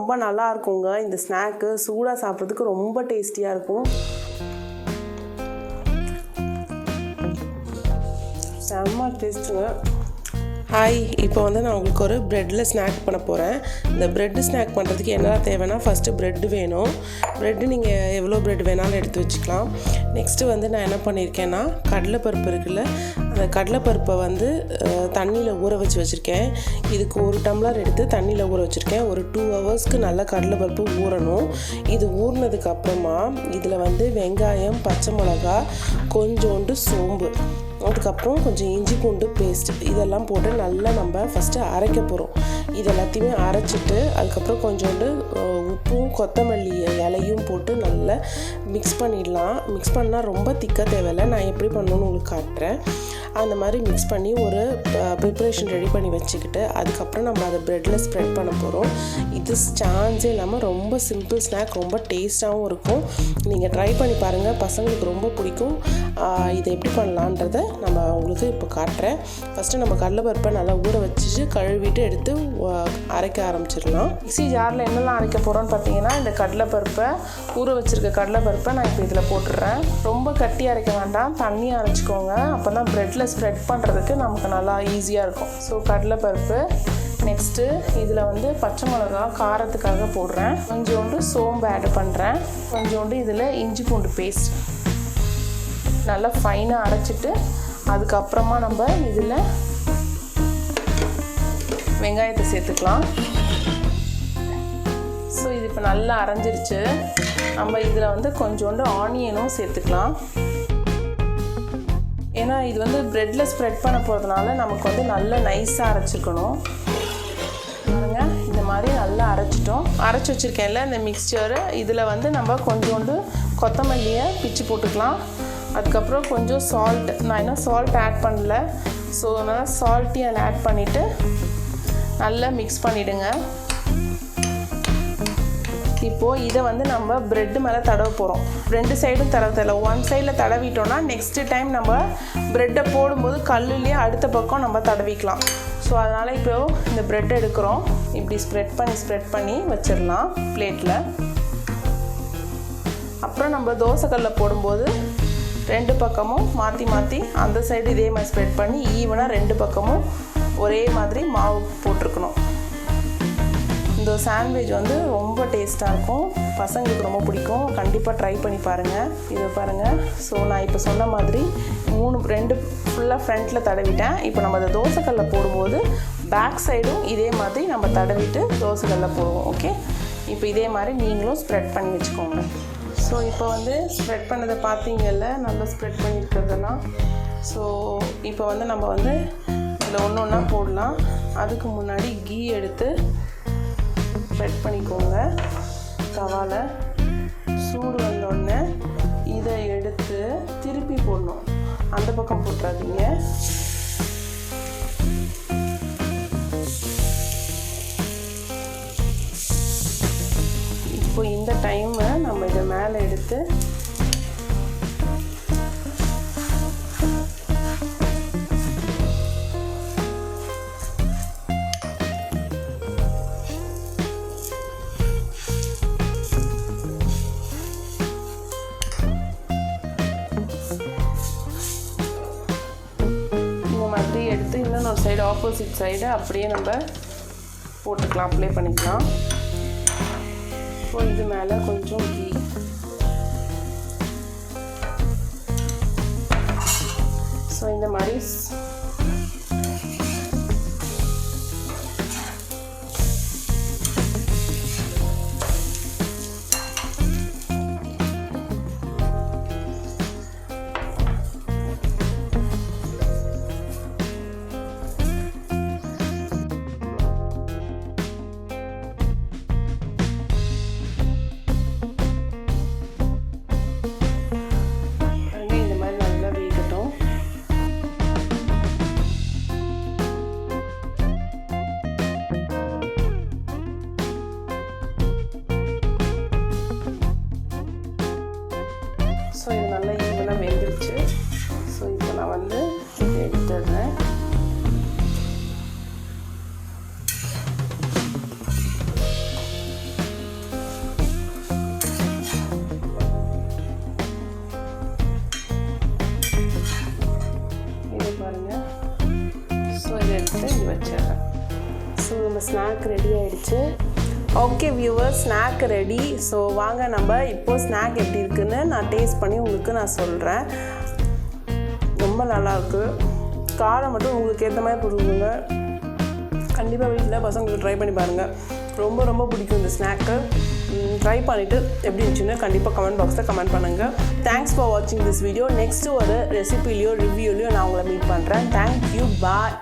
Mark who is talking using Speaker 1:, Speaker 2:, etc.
Speaker 1: ரொம்ப நல்லா இருக்குங்க. இந்த ஸ்நாக்கு சூடாக சாப்பிட்றதுக்கு ரொம்ப டேஸ்டியாக இருக்கும். செம்ம டேஸ்ட்டுங்க. ஹாய், இப்போ வந்து நான் உங்களுக்கு ஒரு ப்ரெட்டில் ஸ்நாக் பண்ண போகிறேன். இந்த ப்ரெட்டு ஸ்நாக் பண்ணுறதுக்கு என்னெல்லாம் தேவைன்னா, ஃபஸ்ட்டு ப்ரெட்டு வேணும். ப்ரெட்டு நீங்கள் எவ்வளோ ப்ரெட் வேணாலும் எடுத்து வச்சுக்கலாம். நெக்ஸ்ட்டு வந்து நான் என்ன பண்ணியிருக்கேன்னா, கடலைப்பருப்பு இருக்குல்ல, அந்த கடலைப்பருப்பை வந்து தண்ணியில் ஊற வச்சுருக்கேன். இதுக்கு 1 டம்ளர் எடுத்து தண்ணியில் ஊற வச்சுருக்கேன். ஒரு 2 ஹவர்ஸ்க்கு நல்லா கடலைப்பருப்பு ஊறணும். இது ஊறினதுக்கு அப்புறமா இதில் வந்து வெங்காயம், பச்சை மிளகா, கொஞ்சோண்டு சோம்பு, அதுக்கப்புறம் கொஞ்சம் இஞ்சி பூண்டு பேஸ்ட் இதெல்லாம் போட்டு நல்லா நம்ம ஃபஸ்ட்டு அரைக்க போகிறோம். இது எல்லாத்தையுமே அரைச்சிட்டு அதுக்கப்புறம் கொஞ்சோண்டு உப்பும் கொத்தமல்லி இலையும் போட்டு நல்லா மிக்ஸ் பண்ணிடலாம். மிக்ஸ் பண்ணால் ரொம்ப திக்க தேவையில்லை. நான் எப்படி பண்ணணுன்னு உங்களுக்கு காட்டுறேன். அந்த மாதிரி மிக்ஸ் பண்ணி ஒரு ப்ரிப்ரேஷன் ரெடி பண்ணி வச்சுக்கிட்டு அதுக்கப்புறம் நம்ம அதை ப்ரெட்டில் ஸ்ப்ரெட் பண்ண போகிறோம். இது சான்ஸே இல்லாமல் ரொம்ப சிம்பிள் ஸ்நாக், ரொம்ப டேஸ்ட்டாகவும் இருக்கும். நீங்கள் ட்ரை பண்ணி பாருங்கள், பசங்களுக்கு ரொம்ப பிடிக்கும். இதை எப்படி பண்ணலான்றதை நம்ம உங்களுக்கு இப்போ காட்டுறேன். ஃபஸ்ட்டு நம்ம கடலைப்பருப்பை நல்லா ஊற வச்சுட்டு கழுவிட்டு எடுத்து அரைக்க ஆரம்பிச்சிடலாம். மிக்ஸி ஜாரில் என்னெல்லாம் அரைக்க போகிறோன்னு பார்த்தீங்கன்னா, இந்த கடலைப்பருப்பை ஊற வச்சுருக்க கடலைப்பருப்பை நான் இப்போ இதில் போட்டுடுறேன். ரொம்ப கட்டி அரைக்க வேண்டாம், தண்ணி அரைச்சிக்கோங்க. அப்போ தான் ப்ரெட்டில் ஸ்ப்ரெட் பண்ணுறதுக்கு நமக்கு நல்லா ஈஸியாக இருக்கும். ஸோ கடலைப்பருப்பு, நெக்ஸ்ட்டு இதில் வந்து பச்சை மிளகா காரத்துக்காக போடுறேன். கொஞ்சோண்டு சோம்பு ஆட் பண்ணுறேன். கொஞ்சோண்டு இதில் இஞ்சி பூண்டு பேஸ்ட் நல்லா ஃபைனாக அரைச்சிட்டு அதுக்கப்புறமா நம்ம இதில் வெங்காயத்தை சேர்த்துக்கலாம். ஸோ இது இப்போ நல்லா அரைஞ்சிருச்சு. நம்ம இதில் வந்து கொஞ்சோண்டு ஆனியனும் சேர்த்துக்கலாம். ஏன்னா இது வந்து ப்ரெட்டில் ஸ்ப்ரெட் பண்ண போகிறதுனால நமக்கு வந்து நல்லா நைஸாக அரைச்சிக்கணும். பாருங்க, இந்த மாதிரி நல்லா அரைச்சி வச்சுருக்கேன்ல இந்த மிக்ஸ்சரு. இதில் வந்து நம்ம கொஞ்சோண்டு கொத்தமல்லியை பிச்சு போட்டுக்கலாம். அதுக்கப்புறம் கொஞ்சம் சால்ட், நான் இன்னும் சால்ட் ஆட் பண்ணல. ஸோ அதனால் சால்ட்டையும் அதில் ஆட் பண்ணிவிட்டு நல்லா மிக்ஸ் பண்ணிவிடுங்க. இப்போது இதை வந்து நம்ம ப்ரெட்டு மேலே தடவ போகிறோம். 2 சைடும் தடவை தேவை. 1 சைடில் தடவிட்டோன்னா நெக்ஸ்ட்டு டைம் நம்ம ப்ரெட்டை போடும்போது கல்லுலேயே அடுத்த பக்கம் நம்ம தடவிக்கலாம். ஸோ அதனால் இப்போ இந்த ப்ரெட் எடுக்கிறோம். இப்படி ஸ்ப்ரெட் பண்ணி வச்சிடலாம் பிளேட்டில். அப்புறம் நம்ம தோசைக்கல்லில் போடும்போது 2 பக்கமும் மாற்றி அந்த சைடு இதே மாதிரி ஸ்ப்ரெட் பண்ணி ஈவனாக 2 பக்கமும் ஒரே மாதிரி மாவு போட்டிருக்கணும். இந்த சாண்ட்விச் வந்து ரொம்ப டேஸ்ட்டாக இருக்கும், பசங்களுக்கு ரொம்ப பிடிக்கும். கண்டிப்பாக ட்ரை பண்ணி பாருங்கள். இதை பாருங்கள். ஸோ நான் இப்போ சொன்ன மாதிரி 2 ஃபுல்லாக ஃப்ரண்ட்டில் தடவிட்டேன். இப்போ நம்ம அதை தோசைக்கல்லில் போடும்போது பேக் சைடும் இதே மாதிரி நம்ம தடவிட்டு தோசைக்கல்லில் போடுவோம். ஓகே, இப்போ இதே மாதிரி நீங்களும் ஸ்ப்ரெட் பண்ணி வச்சுக்கோங்க. ஸோ இப்போ வந்து ஸ்ப்ரெட் பண்ணதை பார்த்தீங்கல்ல, நல்லா ஸ்ப்ரெட் பண்ணியிருக்கிறதெல்லாம். ஸோ இப்போ வந்து நம்ம வந்து இதில் ஒன்றா போடலாம். அதுக்கு முன்னாடி கீ எடுத்து ஸ்ப்ரெட் பண்ணிக்கோங்க. தவாவில் சூடு வந்தோடனே இதை எடுத்து திருப்பி போடணும். அந்த பக்கம் போட்டுறாதீங்க. இப்போ இந்த டைமை நம்ம இதை மேலே எடுத்து எடுத்து இன்னொரு சைடு ஆப்போசிட் சைடு அப்படியே நம்ம போட்டுக்கலாம், அப்ளை பண்ணிக்கலாம். இப்போ இது மேலே கொஞ்சம் கீ, ஸோ இந்த மாதிரி வச்சிடுறேன்.
Speaker 2: ஸோ நம்ம ஸ்நாக் ரெடி ஆகிடுச்சு. Okay viewers, snack ready. So வாங்க நம்ம இப்போது ஸ்நாக் எப்படி இருக்குன்னு நான் டேஸ்ட் பண்ணி உங்களுக்கு நான் சொல்கிறேன். ரொம்ப நல்லாயிருக்கு. காரம் மட்டும் உங்களுக்கு ஏற்ற மாதிரி கொடுக்குங்க. கண்டிப்பாக வீட்டில் பசங்களுக்கு ட்ரை பண்ணி பாருங்கள். ரொம்ப ரொம்ப பிடிக்கும் இந்த ஸ்நாக்கு. ட்ரை பண்ணிவிட்டு எப்படி இருந்துச்சுன்னு கண்டிப்பாக கமெண்ட் பாக்ஸில் கமெண்ட் பண்ணுங்கள். தேங்க்ஸ் ஃபார் வாட்சிங் திஸ் வீடியோ. நெக்ஸ்ட்டு ஒரு ரெசிபிலையோ ரிவ்யூலையோ நான் உங்களை மீட் பண்ணுறேன். தேங்க்யூ, பாய்.